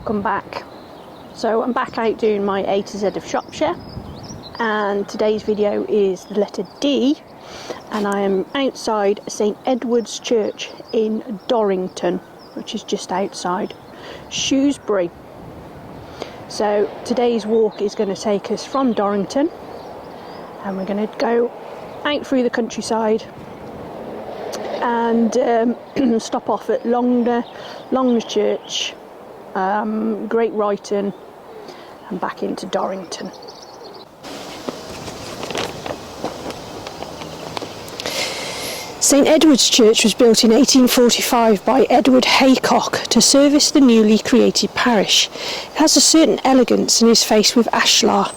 welcome back. So I'm back out doing my A to Z of Shropshire, and today's video is the letter D, and I am outside St Edward's Church in Dorrington, which is just outside Shrewsbury. So today's walk is going to take us from Dorrington, and we're going to go out through the countryside and stop off at Longner Church, Great Ryton, and back into Dorrington. St Edward's Church was built in 1845 by Edward Haycock to service the newly created parish. It has a certain elegance and is faced with ashlar.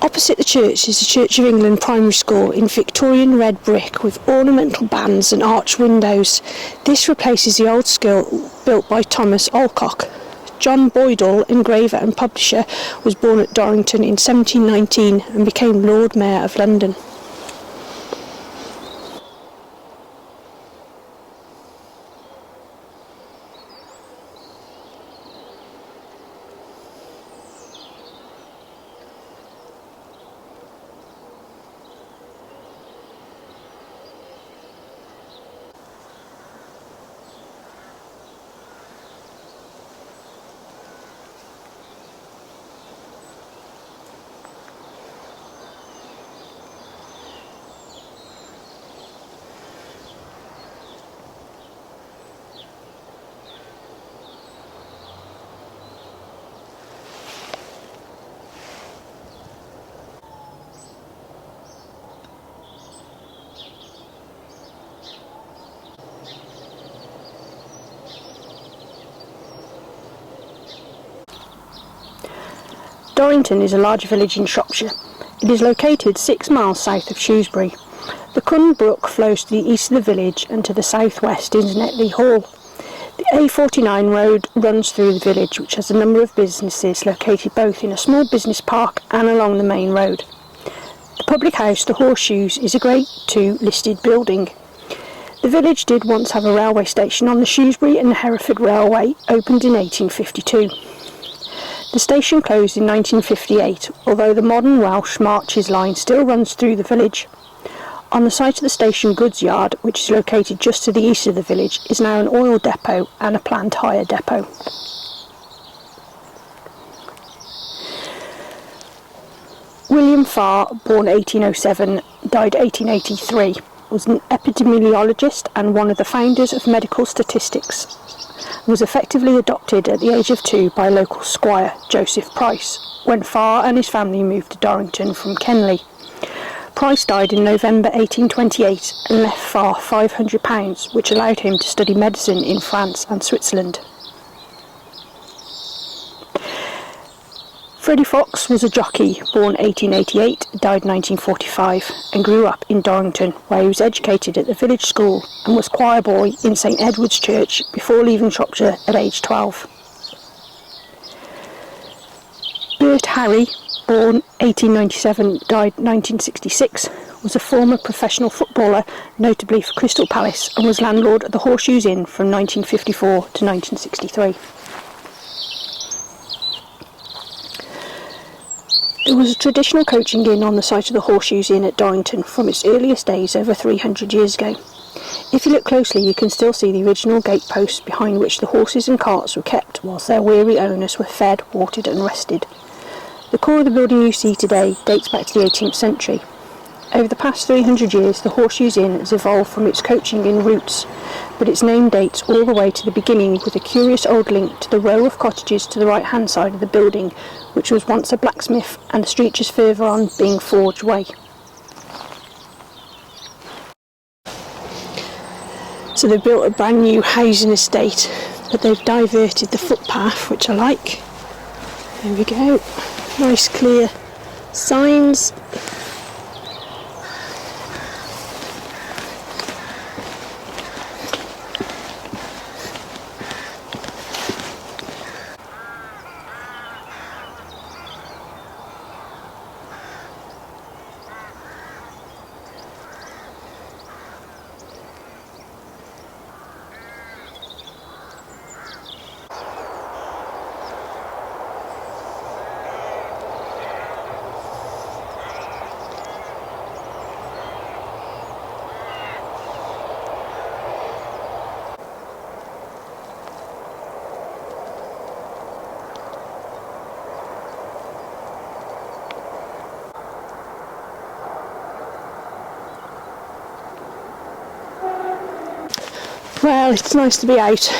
Opposite the church is the Church of England primary school in Victorian red brick with ornamental bands and arched windows. This replaces the old school built by Thomas Alcock. John Boydell, engraver and publisher, was born at Dorrington in 1719 and became Lord Mayor of London. Dorrington is a large village in Shropshire. It is located 6 miles south of Shrewsbury. The Cunn Brook flows to the east of the village, and to the southwest is Netley Hall. The A49 road runs through the village, which has a number of businesses located both in a small business park and along the main road. The public house, the Horseshoes, is a Grade 2 listed building. The village did once have a railway station on the Shrewsbury and Hereford Railway, opened in 1852. The station closed in 1958, although the modern Welsh Marches line still runs through the village. On the site of the station goods yard, which is located just to the east of the village, is now an oil depot and a planned hire depot. William Farr, born 1807, died 1883, was an epidemiologist and one of the founders of medical statistics. Was effectively adopted at the age of 2 by local squire Joseph Price when Farr and his family moved to Dorrington from Kenley. Price died in November 1828 and left Farr £500, which allowed him to study medicine in France and Switzerland. Freddie Fox was a jockey, born 1888, died 1945, and grew up in Dorrington, where he was educated at the village school and was choir boy in St Edward's Church before leaving Shropshire at age 12. Bert Harry, born 1897, died 1966, was a former professional footballer, notably for Crystal Palace, and was landlord at the Horseshoes Inn from 1954 to 1963. There was a traditional coaching inn on the site of the Horseshoes Inn at Dorrington from its earliest days over 300 years ago. If you look closely, you can still see the original gateposts behind which the horses and carts were kept whilst their weary owners were fed, watered and rested. The core of the building you see today dates back to the 18th century. Over the past 300 years, the Horseshoes Inn has evolved from its coaching inn roots, but its name dates all the way to the beginning, with a curious old link to the row of cottages to the right-hand side of the building, which was once a blacksmith, and the street just further on being Forge Way. So they've built a brand new housing estate, but they've diverted the footpath, which I like. There we go. Nice clear signs. Well, it's nice to be out,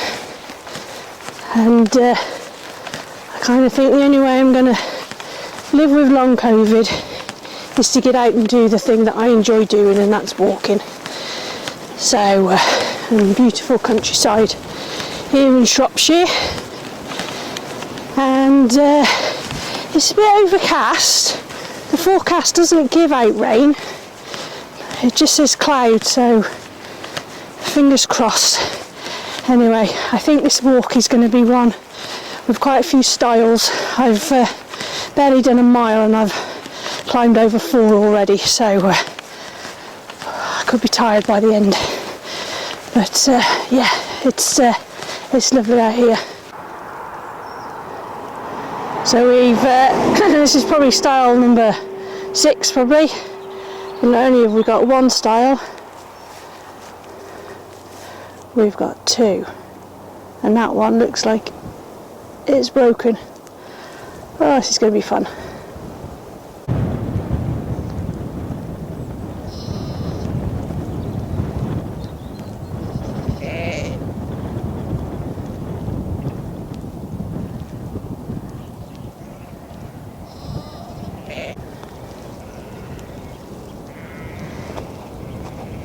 and I kind of think the only way I'm going to live with long COVID is to get out and do the thing that I enjoy doing, and that's walking. So, beautiful countryside here in Shropshire, and it's a bit overcast. The forecast doesn't give out rain, it just says cloud, so fingers crossed. Anyway, I think this walk is going to be one with quite a few stiles. I've barely done a mile and I've climbed over 4 already, so I could be tired by the end. But yeah, it's lovely out here. So we've this is probably stile number 6 probably, and not only have we got 1 stile, we've got 2, and that one looks like it's broken. Oh, this is going to be fun.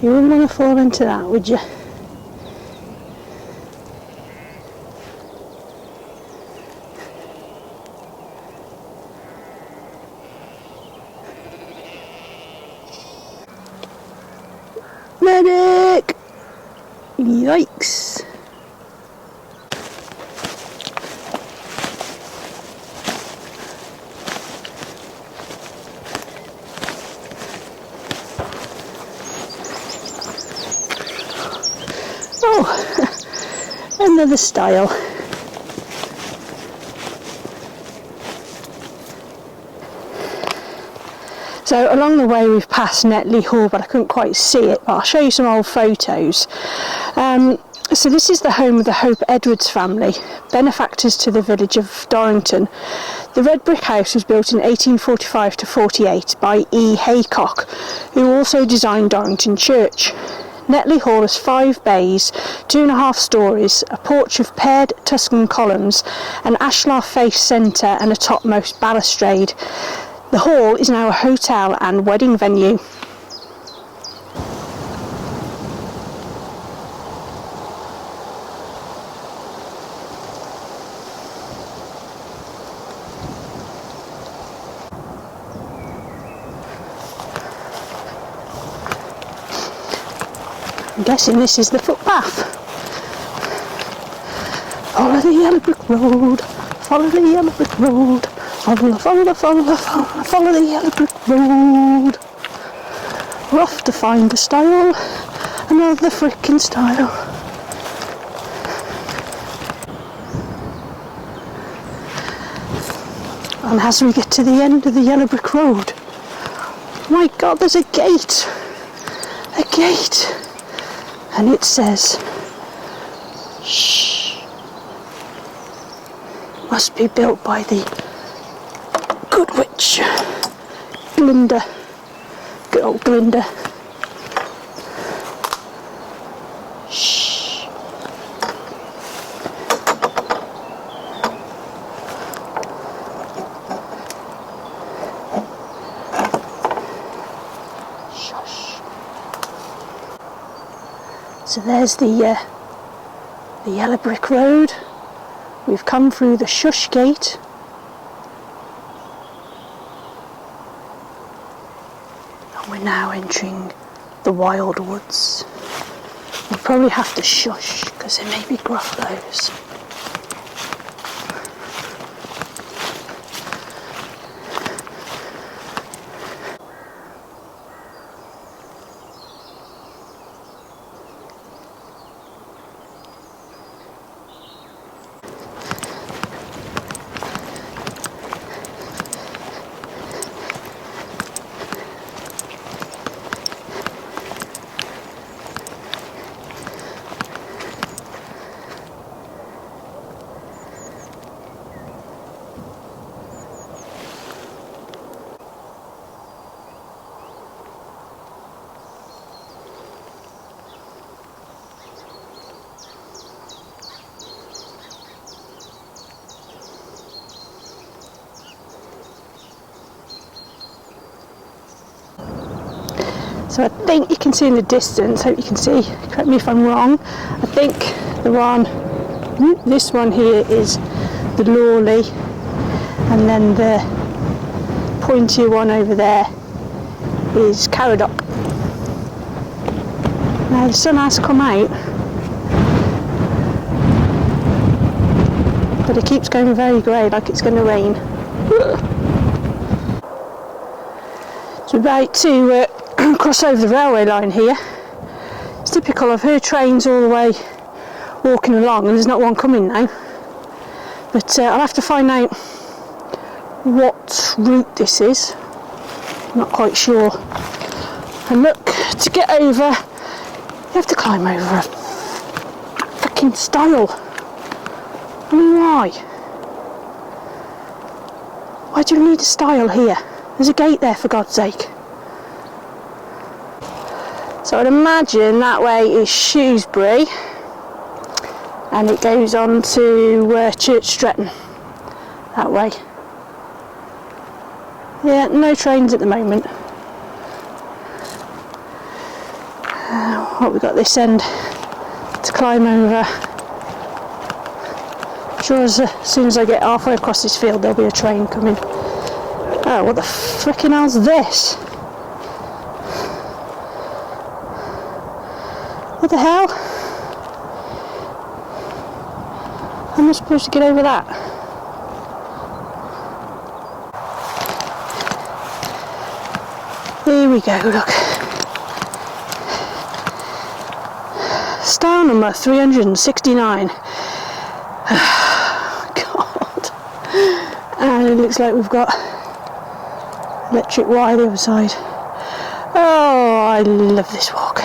You wouldn't want to fall into that, would you? Medic! Yikes! Oh, another stile. So along the way we've passed Netley Hall, but I couldn't quite see it, but I'll show you some old photos. So this is the home of the Hope Edwards family, benefactors to the village of Dorrington. The red brick house was built in 1845 to 48 by E. Haycock, who also designed Dorrington Church. Netley Hall has 5 bays, 2.5 stories, a porch of paired Tuscan columns, an ashlar face centre and a topmost balustrade. The hall is now a hotel and wedding venue. I'm guessing this is the footpath. Follow the yellow brick road, follow the yellow brick road, follow the yellow brick road. We're off to find a stile, another frickin' stile. And as we get to the end of the yellow brick road, my God, there's a gate, and it says, shh, must be built by the good witch, Glinda, good old Glinda. Shh. Shush. So there's the yellow brick road. We've come through the shush gate. And we're now entering the wild woods. We'll probably have to shush because there may be gruffaloes. So I think you can see in the distance, hope you can see, correct me if I'm wrong, I think this one here is the Lawley, and then the pointy one over there is Caradoc. Now the sun has come out, but it keeps going very grey, like it's going to rain. So we're about to cross over the railway line here. It's typical, I've heard trains all the way walking along and there's not one coming now. But I'll have to find out what route this is. I'm not quite sure. And look, to get over, you have to climb over a fucking stile. I mean, why? Why do you need a stile here? There's a gate there, for God's sake. So I'd imagine that way is Shrewsbury, and it goes on to Church Stretton, that way. Yeah, no trains at the moment. What we got this end to climb over. I'm sure as soon as I get halfway across this field there'll be a train coming. Oh, what the frickin' hell's this? What the hell? How am I supposed to get over that? Here we go, look. Stile number 369. God. And it looks like we've got electric wire the other side. Oh, I love this walk.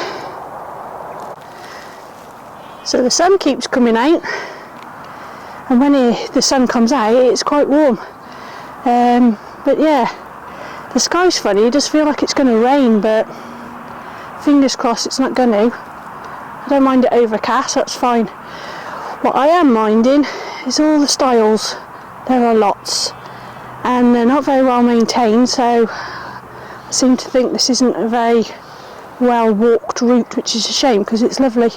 So the sun keeps coming out, and when the sun comes out it's quite warm. But yeah, the sky's funny, it does feel like it's going to rain, but fingers crossed it's not going to. I don't mind it overcast, that's fine. What I am minding is all the stiles. There are lots, and they're not very well maintained, so I seem to think this isn't a very well walked route, which is a shame because it's lovely.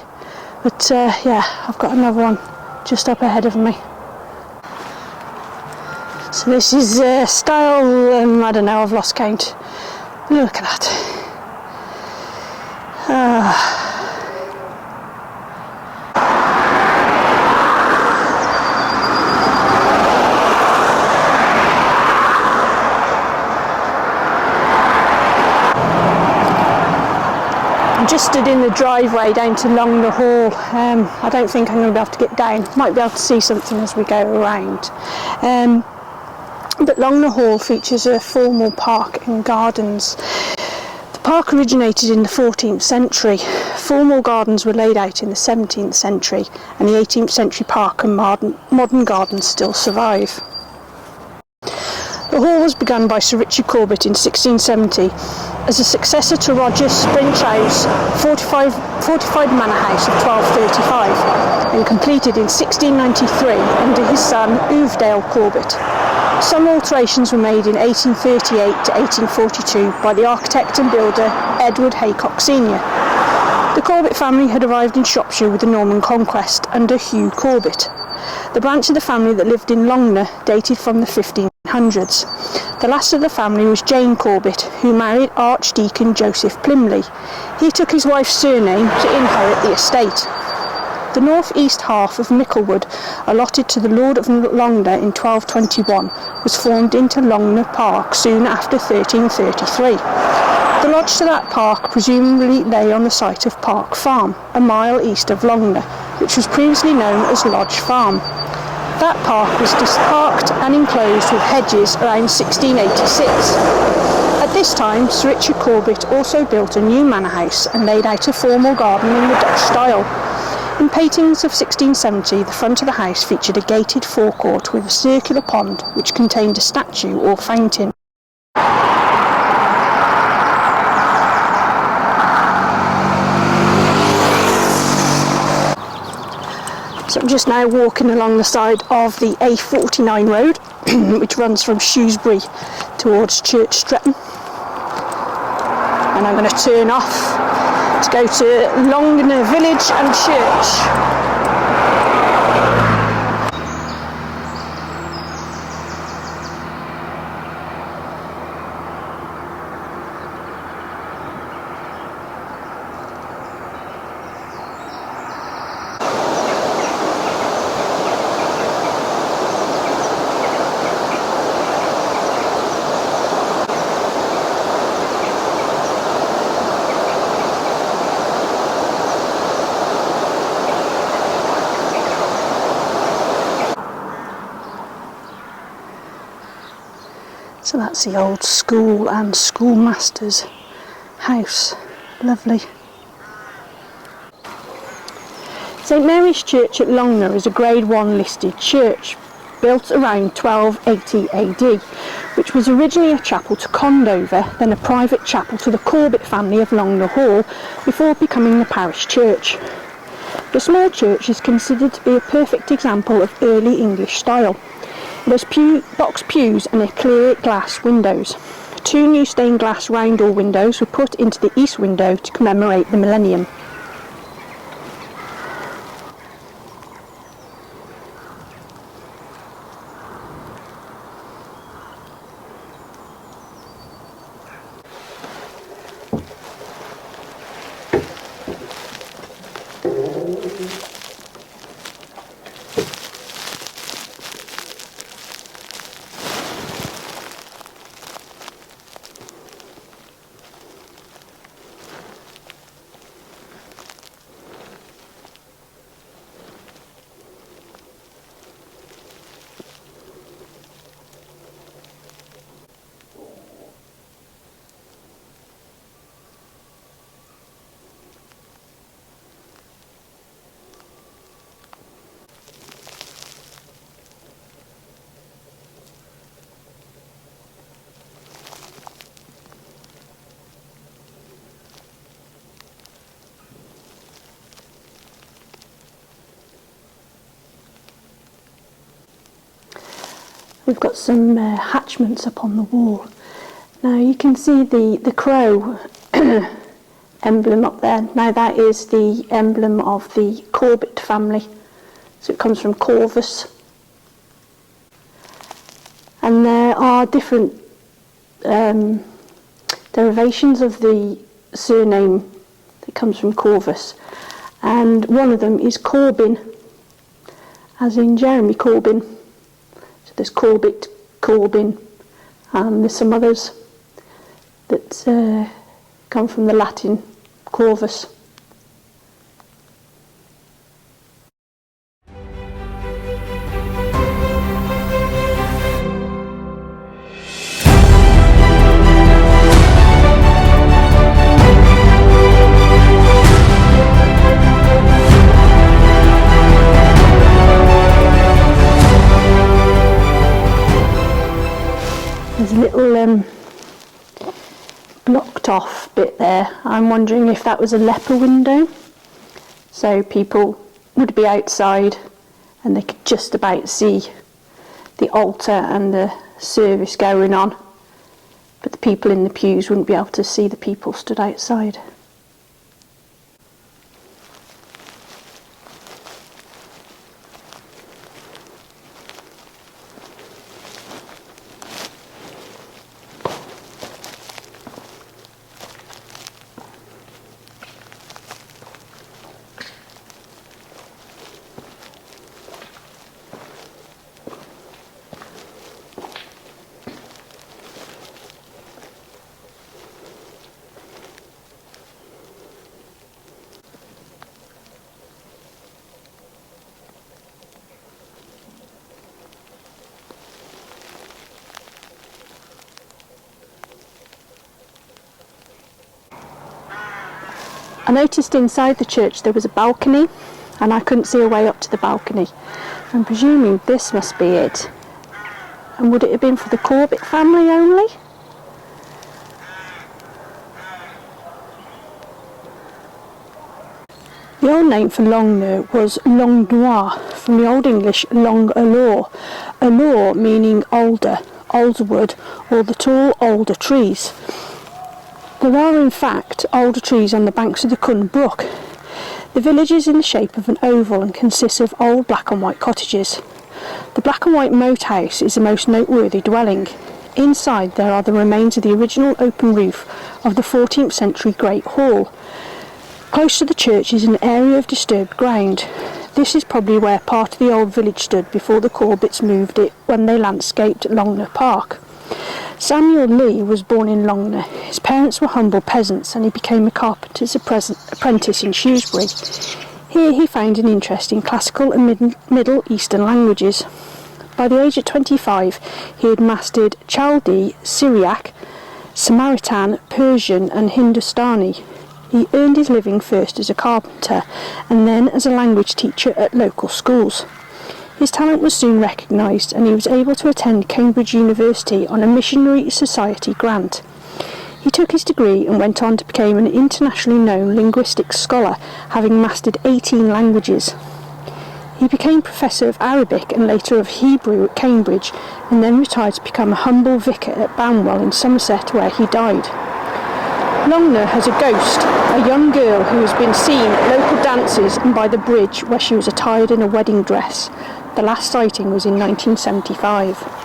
But yeah, I've got another one just up ahead of me. So this is Stile, I don't know, I've lost count. Look at that. Just stood in the driveway down to Longner Hall. I don't think I'm going to be able to get down. Might be able to see something as we go around. But Longner Hall features a formal park and gardens. The park originated in the 14th century. Formal gardens were laid out in the 17th century, and the 18th century park and modern gardens still survive. The hall was begun by Sir Richard Corbett in 1670 as a successor to Roger Sprinchow's fortified manor house of 1235, and completed in 1693 under his son Uvedale Corbett. Some alterations were made in 1838 to 1842 by the architect and builder Edward Haycock Sr. The Corbett family had arrived in Shropshire with the Norman Conquest under Hugh Corbett. The branch of the family that lived in Longner dated from the 1500s. The last of the family was Jane Corbett, who married Archdeacon Joseph Plymley. He took his wife's surname to inherit the estate. The north-east half of Micklewood, allotted to the Lord of Longner in 1221, was formed into Longner Park soon after 1333. The lodge to that park presumably lay on the site of Park Farm, a mile east of Longner, which was previously known as Lodge Farm. That park was disparked and enclosed with hedges around 1686. At this time, Sir Richard Corbett also built a new manor house and laid out a formal garden in the Dutch style. In paintings of 1670, the front of the house featured a gated forecourt with a circular pond which contained a statue or fountain. So I'm just now walking along the side of the A49 road, which runs from Shrewsbury towards Church Stretton. and I'm going to turn off to go to Longner Village and Church. So that's the old school and schoolmaster's house. Lovely. St Mary's Church at Longner is a Grade 1 listed church built around 1280 AD, which was originally a chapel to Condover, then a private chapel to the Corbett family of Longner Hall, before becoming the parish church. The small church is considered to be a perfect example of early English style. It has box pews and clear glass windows. 2 new stained glass round door windows were put into the east window to commemorate the millennium. We've got some hatchments up on the wall. Now you can see the crow emblem up there. Now that is the emblem of the Corbett family. So it comes from Corvus. And there are different derivations of the surname that comes from Corvus. And one of them is Corbyn, as in Jeremy Corbyn. There's Corbett, Corbyn, and there's some others that come from the Latin Corvus. There's a little blocked off bit there. I'm wondering if that was a leper window. So people would be outside and they could just about see the altar and the service going on. But the people in the pews wouldn't be able to see the people stood outside. I noticed inside the church there was a balcony and I couldn't see a way up to the balcony. I'm presuming this must be it. And would it have been for the Corbett family only? The old name for Longner was Longnoir, from the Old English long allure, allure meaning alder, alderwood, or the tall alder trees. There are in fact older trees on the banks of the Cunn Brook. The village is in the shape of an oval and consists of old black and white cottages. The black and white moat house is the most noteworthy dwelling. Inside there are the remains of the original open roof of the 14th century Great Hall. Close to the church is an area of disturbed ground. This is probably where part of the old village stood before the Corbetts moved it when they landscaped Longner Park. Samuel Lee was born in Longner. His parents were humble peasants and he became a carpenter's apprentice in Shrewsbury. Here he found an interest in classical and Middle Eastern languages. By the age of 25 he had mastered Chaldee, Syriac, Samaritan, Persian and Hindustani. He earned his living first as a carpenter and then as a language teacher at local schools. His talent was soon recognised and he was able to attend Cambridge University on a missionary society grant. He took his degree and went on to become an internationally known linguistics scholar, having mastered 18 languages. He became Professor of Arabic and later of Hebrew at Cambridge and then retired to become a humble vicar at Banwell in Somerset, where he died. Longner has a ghost, a young girl who has been seen at local dances and by the bridge where she was attired in a wedding dress. The last sighting was in 1975.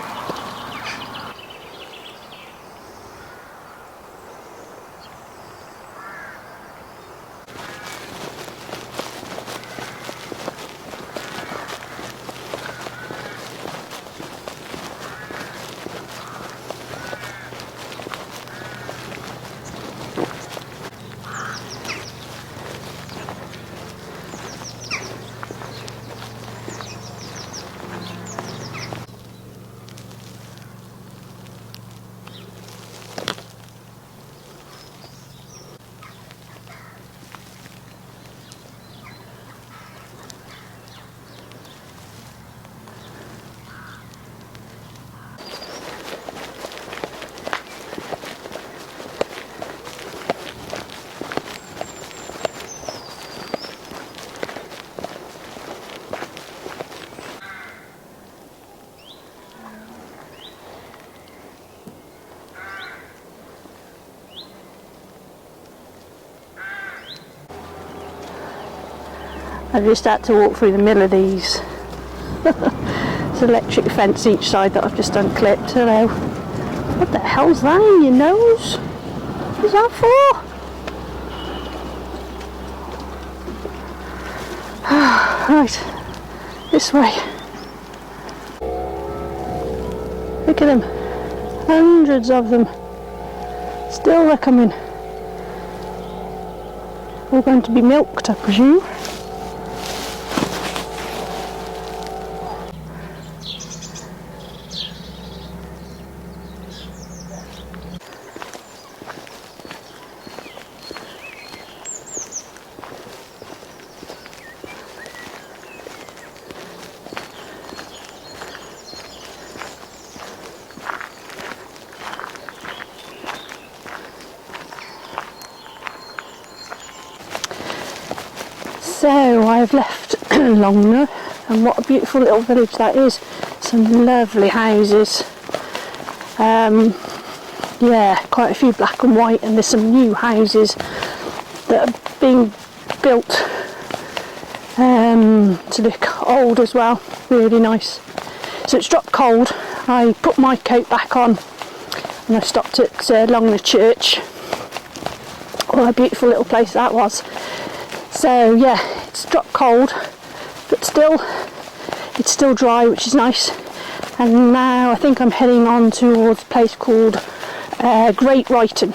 I've just had to walk through the middle of these. It's an electric fence each side that I've just unclipped. Hello. What the hell's that in your nose? What's that for? Right, this way. Look at them. Hundreds of them. Still they're coming. All going to be milked, I presume. So I've left Longner, and what a beautiful little village that is. Some lovely houses. Yeah, quite a few black and white, and there's some new houses that are being built to look old as well. Really nice. So it's dropped cold. I put my coat back on and I stopped at Longner Church. What a beautiful little place that was. So yeah, it's dropped cold, but still, it's still dry, which is nice. And now I think I'm heading on towards a place called Great Ryton.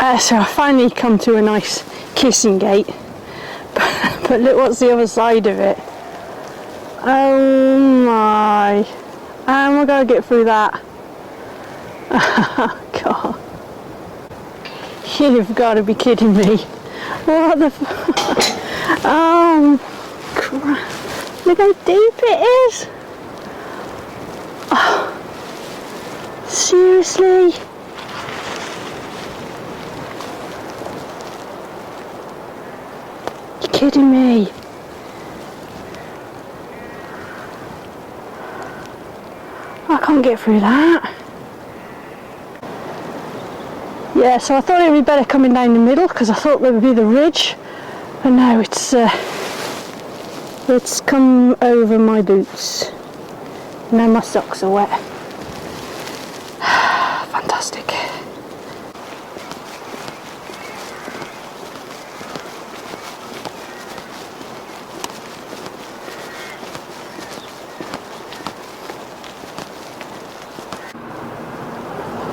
So I finally come to a nice kissing gate, but look what's the other side of it. Oh my, how am I going to get through that? Oh God, you've got to be kidding me. What the oh crap, look how deep it is. Oh, seriously? You're kidding me. I can't get through that. Yeah, so I thought it would be better coming down the middle because I thought there would be the ridge, but no, it's come over my boots. Now my socks are wet. Fantastic.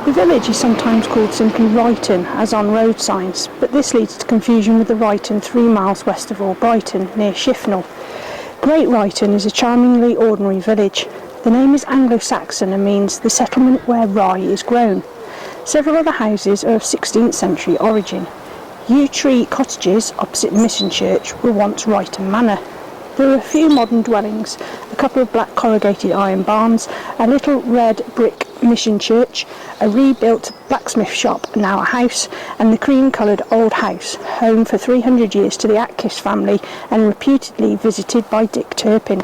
The village is sometimes called simply Ryton, as on road signs, but this leads to confusion with the Ryton 3 miles west of Albrighton, near Shifnal. Great Ryton is a charmingly ordinary village. The name is Anglo-Saxon and means the settlement where rye is grown. Several other houses are of 16th century origin. Yew Tree cottages opposite the Mission Church were once Ryton Manor. There are a few modern dwellings, a couple of black corrugated iron barns, a little red brick mission church, a rebuilt blacksmith shop, now a house, and the cream-coloured old house, home for 300 years to the Atkins family and reputedly visited by Dick Turpin.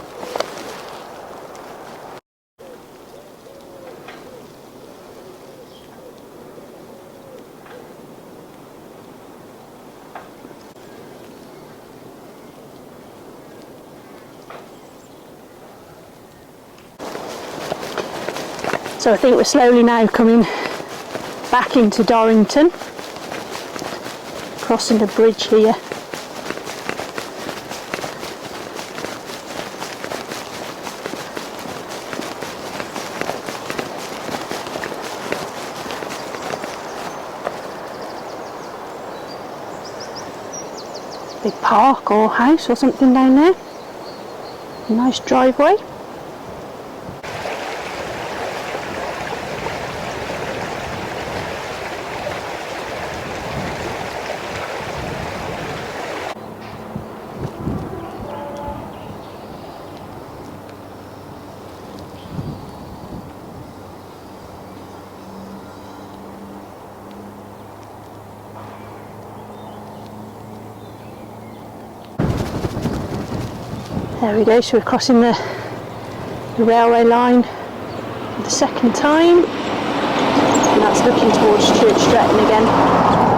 So I think we're slowly now coming back into Dorrington, crossing the bridge here. Big park or house or something down there. Nice driveway. There we go, so we're crossing the railway line for the second time, and that's looking towards Church Stretton again.